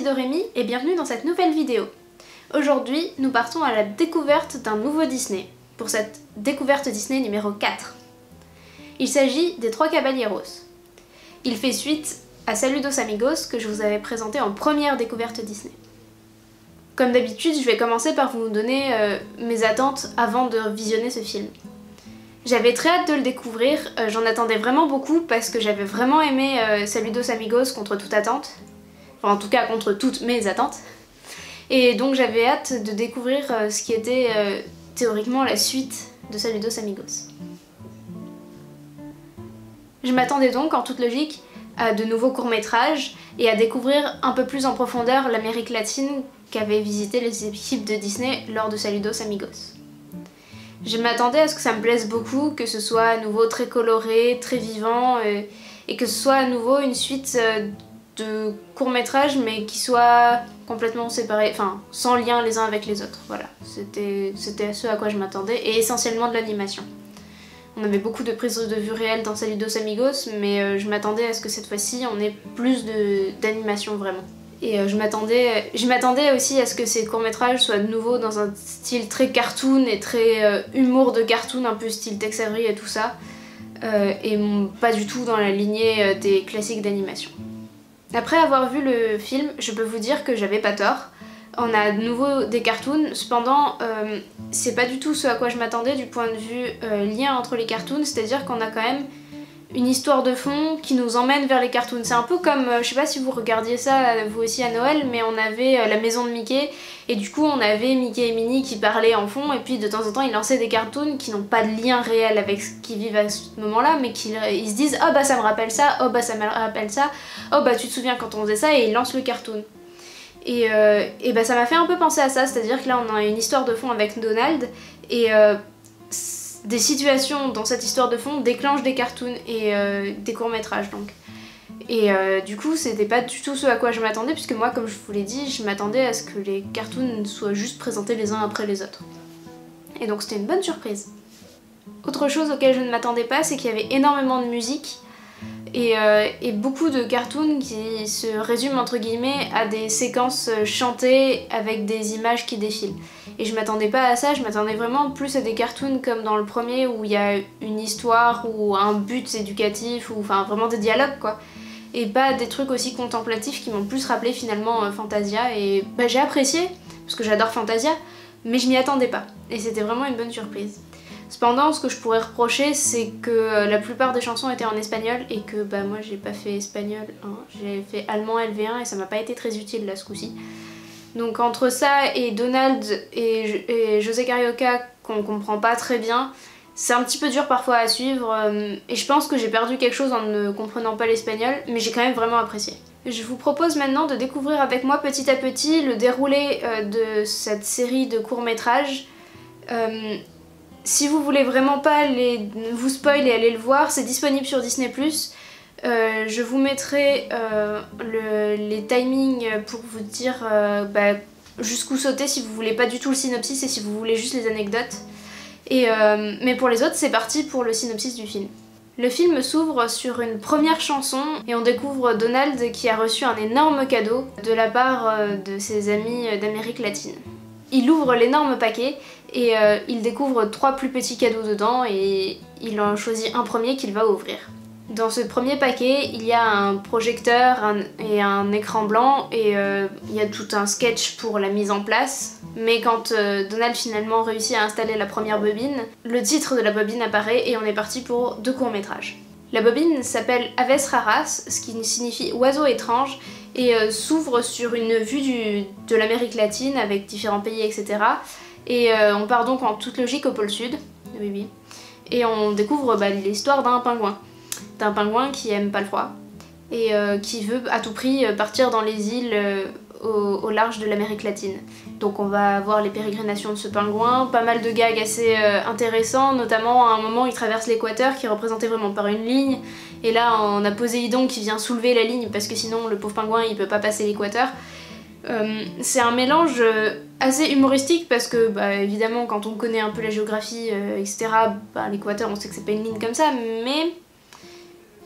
ici Dorémy et bienvenue dans cette nouvelle vidéo. Aujourd'hui, nous partons à la découverte d'un nouveau Disney, pour cette découverte Disney numéro 4. Il s'agit des Trois Caballeros. Il fait suite à Saludos Amigos que je vous avais présenté en première découverte Disney. Comme d'habitude, je vais commencer par vous donner mes attentes avant de visionner ce film. J'avais très hâte de le découvrir, j'en attendais vraiment beaucoup parce que j'avais vraiment aimé Saludos Amigos contre toute attente. Enfin en tout cas contre toutes mes attentes. Et donc j'avais hâte de découvrir ce qui était théoriquement la suite de Saludos Amigos. Je m'attendais donc en toute logique à de nouveaux courts-métrages et à découvrir un peu plus en profondeur l'Amérique latine qu'avaient visité les équipes de Disney lors de Saludos Amigos. Je m'attendais à ce que ça me plaise beaucoup, que ce soit à nouveau très coloré, très vivant, et que ce soit à nouveau une suite de courts-métrages mais qui soient complètement séparés, enfin sans lien les uns avec les autres. Voilà, c'était ce à quoi je m'attendais, et essentiellement de l'animation. On avait beaucoup de prises de vue réelles dans Saludos Amigos, mais je m'attendais à ce que cette fois-ci on ait plus d'animation vraiment. Et je m'attendais aussi à ce que ces courts-métrages soient de nouveau dans un style très cartoon et très humour de cartoon, un peu style Tex Avery et tout ça, et pas du tout dans la lignée des classiques d'animation. Après avoir vu le film, je peux vous dire que j'avais pas tort. On a de nouveau des cartoons, cependant c'est pas du tout ce à quoi je m'attendais du point de vue lien entre les cartoons, c'est-à-dire qu'on a quand même une histoire de fond qui nous emmène vers les cartoons. C'est un peu comme, je sais pas si vous regardiez ça vous aussi à Noël, mais on avait la maison de Mickey, et du coup on avait Mickey et Minnie qui parlaient en fond, et puis de temps en temps ils lançaient des cartoons qui n'ont pas de lien réel avec ce qu'ils vivent à ce moment-là, mais ils se disent « Oh bah ça me rappelle ça, oh bah ça me rappelle ça, oh bah tu te souviens quand on faisait ça » et ils lancent le cartoon. Et bah ça m'a fait un peu penser à ça, c'est-à-dire que là on a une histoire de fond avec Donald, et des situations dans cette histoire de fond déclenchent des cartoons et des courts-métrages donc. Et du coup c'était pas du tout ce à quoi je m'attendais, puisque moi comme je vous l'ai dit, je m'attendais à ce que les cartoons soient juste présentés les uns après les autres. Et donc c'était une bonne surprise. Autre chose auquel je ne m'attendais pas, c'est qu'il y avait énormément de musique et beaucoup de cartoons qui se résument entre guillemets à des séquences chantées avec des images qui défilent. Et je m'attendais pas à ça, je m'attendais vraiment plus à des cartoons comme dans le premier où il y a une histoire ou un but éducatif, ou enfin vraiment des dialogues quoi. Et pas des trucs aussi contemplatifs qui m'ont plus rappelé finalement Fantasia, et bah, j'ai apprécié parce que j'adore Fantasia, mais je m'y attendais pas et c'était vraiment une bonne surprise. Cependant, ce que je pourrais reprocher, c'est que la plupart des chansons étaient en espagnol et que bah moi j'ai pas fait espagnol, hein. J'ai fait allemand LV1 et ça m'a pas été très utile là ce coup-ci. Donc entre ça et Donald et José Carioca qu'on comprend pas très bien, c'est un petit peu dur parfois à suivre, et je pense que j'ai perdu quelque chose en ne comprenant pas l'espagnol, mais j'ai quand même vraiment apprécié. Je vous propose maintenant de découvrir avec moi petit à petit le déroulé de cette série de courts-métrages. Si vous voulez vraiment pas vous spoil et aller le voir, c'est disponible sur Disney+. Je vous mettrai les timings pour vous dire bah, jusqu'où sauter si vous voulez pas du tout le synopsis et si vous voulez juste les anecdotes. Mais pour les autres, c'est parti pour le synopsis du film. Le film s'ouvre sur une première chanson et on découvre Donald qui a reçu un énorme cadeau de la part de ses amis d'Amérique latine. Il ouvre l'énorme paquet et il découvre 3 plus petits cadeaux dedans, et il en choisit un premier qu'il va ouvrir. Dans ce premier paquet, il y a un projecteur et un écran blanc, et il y a tout un sketch pour la mise en place. Mais quand Donald finalement réussit à installer la première bobine, le titre de la bobine apparaît et on est parti pour 2 courts-métrages. La bobine s'appelle Aves Raras, ce qui signifie oiseau étrange, et s'ouvre sur une vue de l'Amérique latine avec différents pays, etc. Et on part donc en toute logique au pôle sud, oui, et on découvre l'histoire d'un pingouin. D'un pingouin qui aime pas le froid et qui veut à tout prix partir dans les îles au large de l'Amérique latine. Donc on va voir les pérégrinations de ce pingouin, pas mal de gags assez intéressants, notamment à un moment il traverse l'équateur qui est représenté vraiment par une ligne, et là on a Poséidon qui vient soulever la ligne parce que sinon le pauvre pingouin il peut pas passer l'équateur. C'est un mélange assez humoristique parce que bah, évidemment quand on connaît un peu la géographie etc, bah, l'équateur on sait que c'est pas une ligne comme ça, mais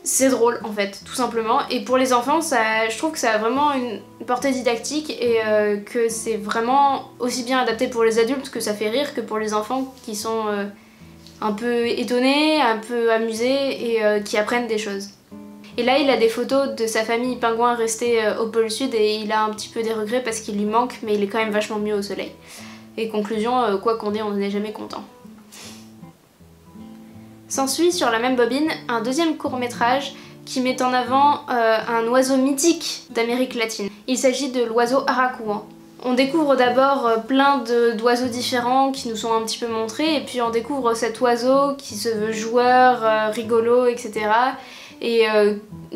c'est drôle en fait, tout simplement. Et pour les enfants, je trouve que ça a vraiment une portée didactique et que c'est vraiment aussi bien adapté pour les adultes que ça fait rire que pour les enfants qui sont un peu étonnés, un peu amusés et qui apprennent des choses. Et là, il a des photos de sa famille pingouin restée au pôle sud et il a un petit peu des regrets parce qu'il lui manque, mais il est quand même vachement mieux au soleil. Et conclusion, quoi qu'on dise, on n'est jamais content. S'ensuit sur la même bobine un deuxième court-métrage qui met en avant un oiseau mythique d'Amérique latine. Il s'agit de l'oiseau aracouan. On découvre d'abord plein d'oiseaux différents qui nous sont un petit peu montrés et puis on découvre cet oiseau qui se veut joueur, rigolo, etc. Et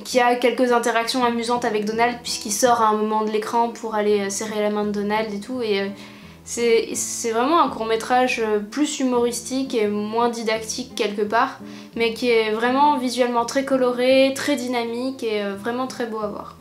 qui a quelques interactions amusantes avec Donald puisqu'il sort à un moment de l'écran pour aller serrer la main de Donald et tout. Et c'est vraiment un court-métrage plus humoristique et moins didactique quelque part, mais qui est vraiment visuellement très coloré, très dynamique et vraiment très beau à voir.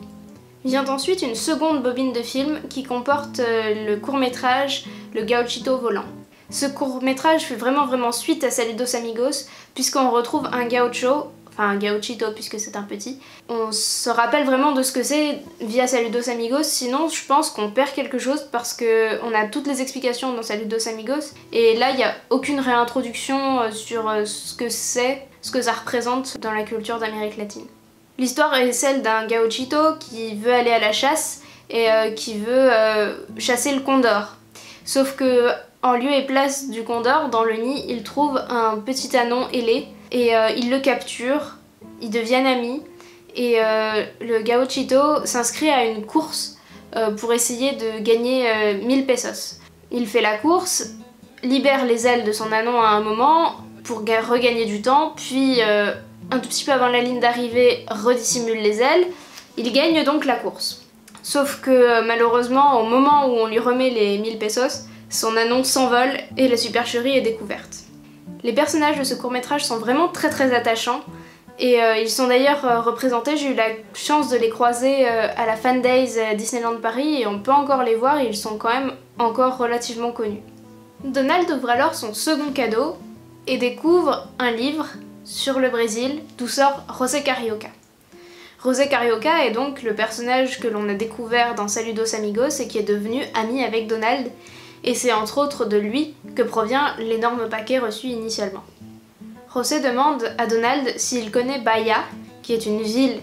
Vient ensuite une seconde bobine de film qui comporte le court-métrage Le Gauchito Volant. Ce court-métrage fait vraiment suite à Saludos Amigos puisqu'on retrouve un gaucho, enfin un gauchito puisque c'est un petit. On se rappelle vraiment de ce que c'est via Saludos Amigos, sinon je pense qu'on perd quelque chose parce qu'on a toutes les explications dans Saludos Amigos et là il n'y a aucune réintroduction sur ce que c'est, ce que ça représente dans la culture d'Amérique latine. L'histoire est celle d'un gauchito qui veut aller à la chasse et qui veut chasser le condor. Sauf que en lieu et place du condor, dans le nid, il trouve un petit anon ailé et il le capture, ils deviennent amis et le gauchito s'inscrit à une course pour essayer de gagner 1000 pesos. Il fait la course, libère les ailes de son anon à un moment pour regagner du temps, puis un tout petit peu avant la ligne d'arrivée redissimule les ailes, il gagne donc la course. Sauf que malheureusement au moment où on lui remet les 1000 pesos, son anon s'envole et la supercherie est découverte. Les personnages de ce court-métrage sont vraiment très attachants et ils sont d'ailleurs représentés, j'ai eu la chance de les croiser à la Fan Days Disneyland Paris et on peut encore les voir et ils sont quand même encore relativement connus. Donald ouvre alors son second cadeau et découvre un livre sur le Brésil d'où sort José Carioca. José Carioca est donc le personnage que l'on a découvert dans Saludos Amigos et qui est devenu ami avec Donald, et c'est entre autres de lui que provient l'énorme paquet reçu initialement. José demande à Donald s'il connaît Bahia, qui est une ville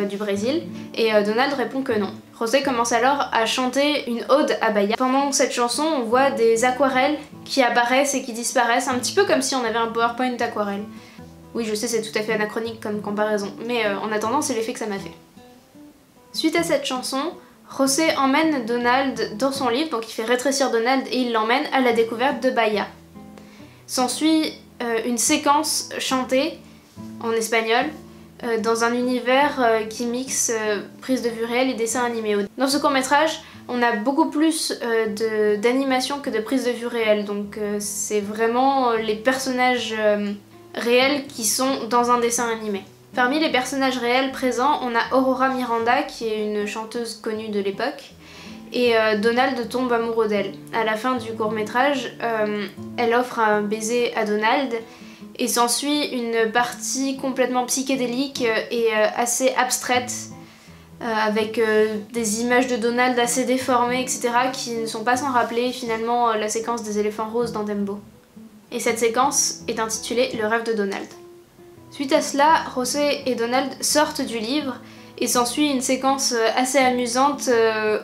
du Brésil, et Donald répond que non. José commence alors à chanter une ode à Bahia. Pendant cette chanson, on voit des aquarelles qui apparaissent et qui disparaissent, un petit peu comme si on avait un PowerPoint d'aquarelle. Oui, je sais, c'est tout à fait anachronique comme comparaison, mais en attendant, c'est l'effet que ça m'a fait. Suite à cette chanson, José emmène Donald dans son livre, donc il fait rétrécir Donald et il l'emmène à la découverte de Bahia. S'ensuit une séquence chantée en espagnol dans un univers qui mixe prise de vue réelle et dessin animé. Dans ce court-métrage, on a beaucoup plus d'animation que de prise de vue réelle, donc c'est vraiment les personnages réels qui sont dans un dessin animé. Parmi les personnages réels présents, on a Aurora Miranda qui est une chanteuse connue de l'époque et Donald tombe amoureux d'elle. À la fin du court-métrage, elle offre un baiser à Donald et s'ensuit une partie complètement psychédélique et assez abstraite avec des images de Donald assez déformées, etc. qui ne sont pas sans rappeler finalement la séquence des éléphants roses dans Dumbo. Et cette séquence est intitulée Le rêve de Donald. Suite à cela, José et Donald sortent du livre et s'ensuit une séquence assez amusante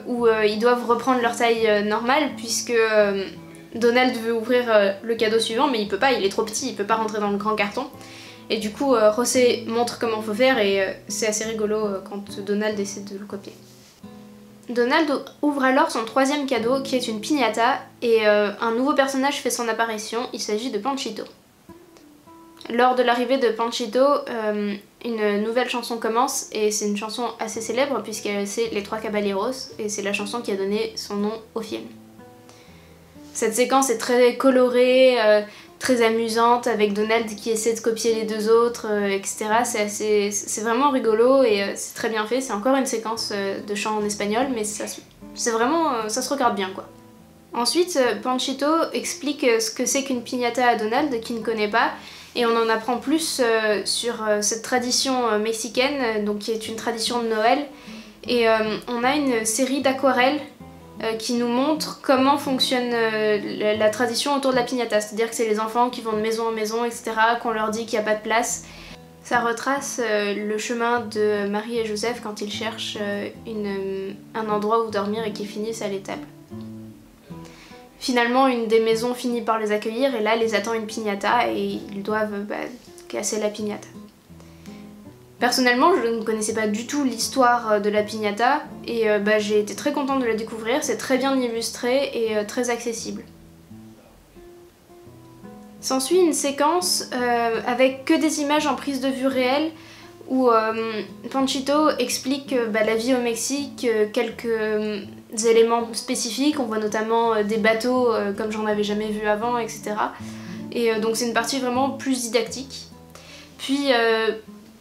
où ils doivent reprendre leur taille normale puisque Donald veut ouvrir le cadeau suivant mais il peut pas, il est trop petit, il peut pas rentrer dans le grand carton. Et du coup, José montre comment faut faire et c'est assez rigolo quand Donald essaie de le copier. Donald ouvre alors son troisième cadeau qui est une piñata et un nouveau personnage fait son apparition, il s'agit de Panchito. Lors de l'arrivée de Panchito, une nouvelle chanson commence et c'est une chanson assez célèbre puisque c'est Les Trois Caballeros et c'est la chanson qui a donné son nom au film. Cette séquence est très colorée, très amusante avec Donald qui essaie de copier les deux autres, etc. C'est vraiment rigolo et c'est très bien fait. C'est encore une séquence de chant en espagnol mais c'est vraiment, ça se regarde bien quoi. Ensuite, Panchito explique ce que c'est qu'une piñata à Donald qui ne connaît pas Et on en apprend plus sur cette tradition mexicaine, donc qui est une tradition de Noël. Et on a une série d'aquarelles qui nous montre comment fonctionne la tradition autour de la piñata. C'est-à-dire que c'est les enfants qui vont de maison en maison, etc., qu'on leur dit qu'il n'y a pas de place. Ça retrace le chemin de Marie et Joseph quand ils cherchent un endroit où dormir et qu'ils finissent à l'étable. Finalement, une des maisons finit par les accueillir et là les attend une piñata et ils doivent casser la piñata. Personnellement, je ne connaissais pas du tout l'histoire de la piñata et j'ai été très contente de la découvrir, c'est très bien illustré et très accessible. S'ensuit une séquence avec que des images en prise de vue réelle où Panchito explique la vie au Mexique, quelques éléments spécifiques, on voit notamment des bateaux comme j'en avais jamais vu avant, etc. Et donc c'est une partie vraiment plus didactique. Puis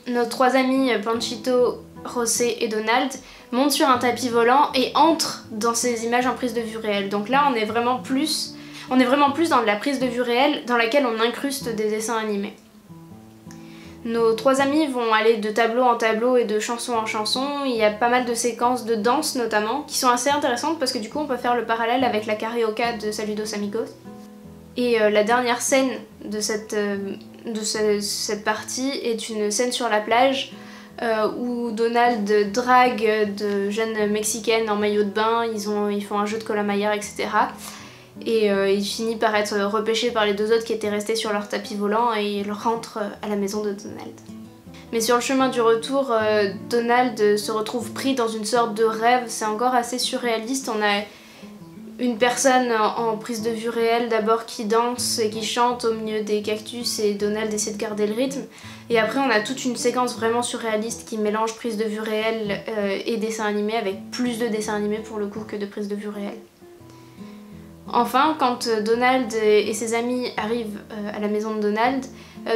nos trois amis Panchito, José et Donald montent sur un tapis volant et entrent dans ces images en prise de vue réelle. Donc là on est vraiment plus dans de la prise de vue réelle dans laquelle on incruste des dessins animés. Nos trois amis vont aller de tableau en tableau et de chanson en chanson. Il y a pas mal de séquences de danse notamment qui sont assez intéressantes parce que du coup on peut faire le parallèle avec la carioca de Saludos Amigos. Et la dernière scène de cette partie est une scène sur la plage où Donald drague de jeunes mexicaines en maillot de bain, ils font un jeu de colamaillard, etc. Et il finit par être repêché par les deux autres qui étaient restés sur leur tapis volant et il rentre à la maison de Donald. Mais sur le chemin du retour, Donald se retrouve pris dans une sorte de rêve, c'est encore assez surréaliste. On a une personne en prise de vue réelle d'abord qui danse et qui chante au milieu des cactus et Donald essaie de garder le rythme. Et après on a toute une séquence vraiment surréaliste qui mélange prise de vue réelle et dessin animé, avec plus de dessins animés pour le coup que de prise de vue réelle. Enfin, quand Donald et ses amis arrivent à la maison de Donald,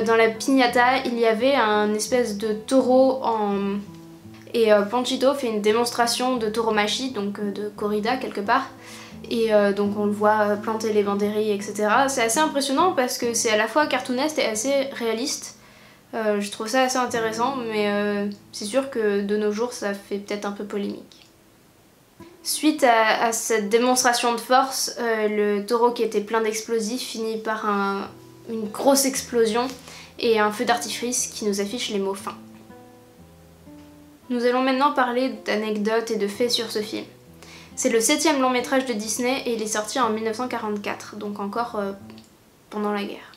dans la piñata, il y avait un espèce de taureau et Panchito fait une démonstration de tauromachi, donc de corrida quelque part. Et donc on le voit planter les banderilles, etc. C'est assez impressionnant parce que c'est à la fois cartoonesque et assez réaliste. Je trouve ça assez intéressant, mais c'est sûr que de nos jours ça fait peut-être un peu polémique. Suite à cette démonstration de force, le taureau qui était plein d'explosifs finit par une grosse explosion et un feu d'artifice qui nous affiche les mots fin. Nous allons maintenant parler d'anecdotes et de faits sur ce film. C'est le 7e long métrage de Disney et il est sorti en 1944, donc encore pendant la guerre.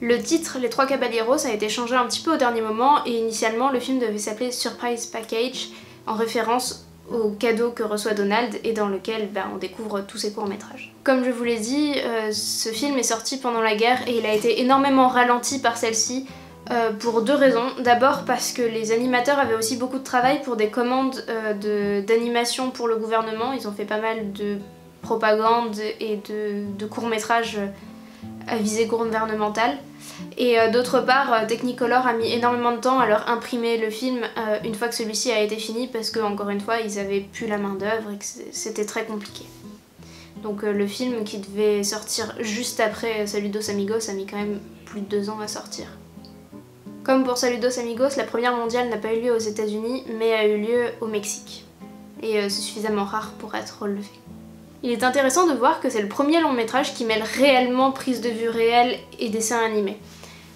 Le titre, Les Trois Caballeros, a été changé un petit peu au dernier moment et initialement le film devait s'appeler Surprise Package en référence au cadeau que reçoit Donald et dans lequel on découvre tous ses courts-métrages. Comme je vous l'ai dit, ce film est sorti pendant la guerre et il a été énormément ralenti par celle-ci pour deux raisons. D'abord parce que les animateurs avaient aussi beaucoup de travail pour des commandes d'animation pour le gouvernement. Ils ont fait pas mal de propagande et de courts-métrages à visée gouvernementale. Et d'autre part, Technicolor a mis énormément de temps à leur imprimer le film une fois que celui-ci a été fini parce que, encore une fois, ils avaient plus la main d'œuvre et que c'était très compliqué. Donc le film qui devait sortir juste après Saludos Amigos a mis quand même plus de 2 ans à sortir. Comme pour Saludos Amigos, la première mondiale n'a pas eu lieu aux États-Unis mais a eu lieu au Mexique. Et c'est suffisamment rare pour être relevé. Il est intéressant de voir que c'est le premier long métrage qui mêle réellement prise de vue réelle et dessin animé.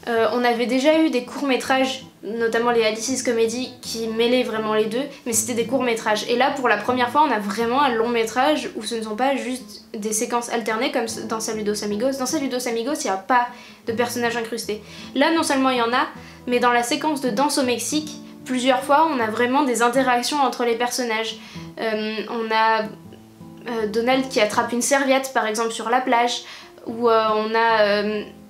On avait déjà eu des courts-métrages, notamment les Alice's Comedy, qui mêlaient vraiment les deux, mais c'était des courts-métrages. Et là, pour la première fois, on a vraiment un long-métrage où ce ne sont pas juste des séquences alternées comme dans Saludos Amigos. Dans Saludos Amigos, il n'y a pas de personnages incrustés. Là, non seulement il y en a, mais dans la séquence de danse au Mexique, plusieurs fois, on a vraiment des interactions entre les personnages. On a Donald qui attrape une serviette, par exemple, sur la plage, ou on a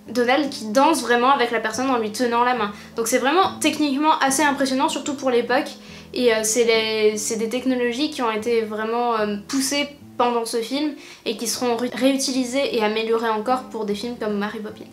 Donald qui danse vraiment avec la personne en lui tenant la main. Donc c'est vraiment techniquement assez impressionnant, surtout pour l'époque, et c'est des technologies qui ont été vraiment poussées pendant ce film et qui seront réutilisées et améliorées encore pour des films comme Mary Poppins.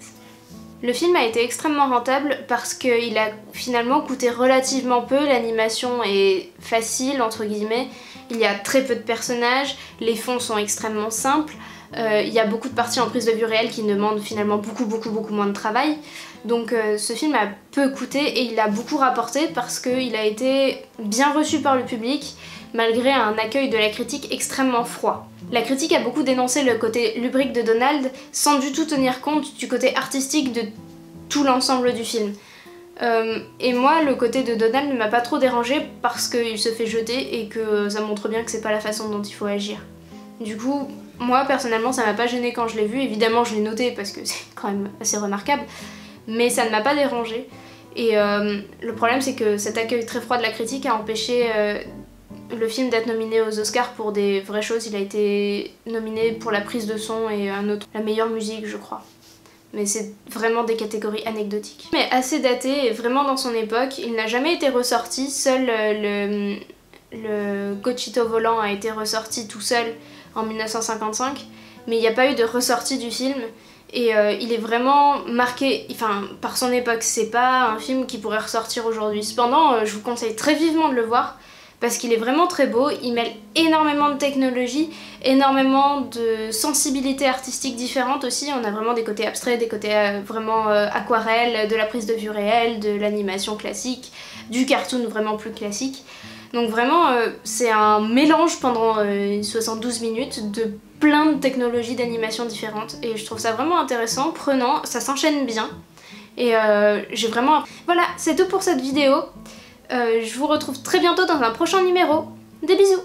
Le film a été extrêmement rentable parce qu'il a finalement coûté relativement peu, l'animation est facile entre guillemets, il y a très peu de personnages, les fonds sont extrêmement simples, Il y a beaucoup de parties en prise de vue réelle qui demandent finalement beaucoup moins de travail. Donc ce film a peu coûté et il a beaucoup rapporté parce qu'il a été bien reçu par le public malgré un accueil de la critique extrêmement froid. La critique a beaucoup dénoncé le côté lubrique de Donald sans du tout tenir compte du côté artistique de tout l'ensemble du film. Et moi, le côté de Donald ne m'a pas trop dérangé parce qu'il se fait jeter et que ça montre bien que c'est pas la façon dont il faut agir. Du coup, moi personnellement ça m'a pas gêné quand je l'ai vu, évidemment je l'ai noté parce que c'est quand même assez remarquable, mais ça ne m'a pas dérangé. Et le problème c'est que cet accueil très froid de la critique a empêché le film d'être nominé aux Oscars pour des vraies choses. Il a été nominé pour la prise de son et un autre, la meilleure musique je crois. Mais c'est vraiment des catégories anecdotiques. Mais assez daté et vraiment dans son époque, il n'a jamais été ressorti, seul le Cochito volant a été ressorti tout seul en 1955, mais il n'y a pas eu de ressortie du film et il est vraiment marqué par son époque. C'est pas un film qui pourrait ressortir aujourd'hui. Cependant, je vous conseille très vivement de le voir parce qu'il est vraiment très beau, il mêle énormément de technologie, énormément de sensibilités artistiques différentes aussi. On a vraiment des côtés abstraits, des côtés vraiment aquarelles, de la prise de vue réelle, de l'animation classique, du cartoon vraiment plus classique. Donc vraiment, c'est un mélange pendant 72 minutes de plein de technologies d'animation différentes et je trouve ça vraiment intéressant, prenant, ça s'enchaîne bien et j'ai vraiment... Voilà, c'est tout pour cette vidéo. Je vous retrouve très bientôt dans un prochain numéro. Des bisous!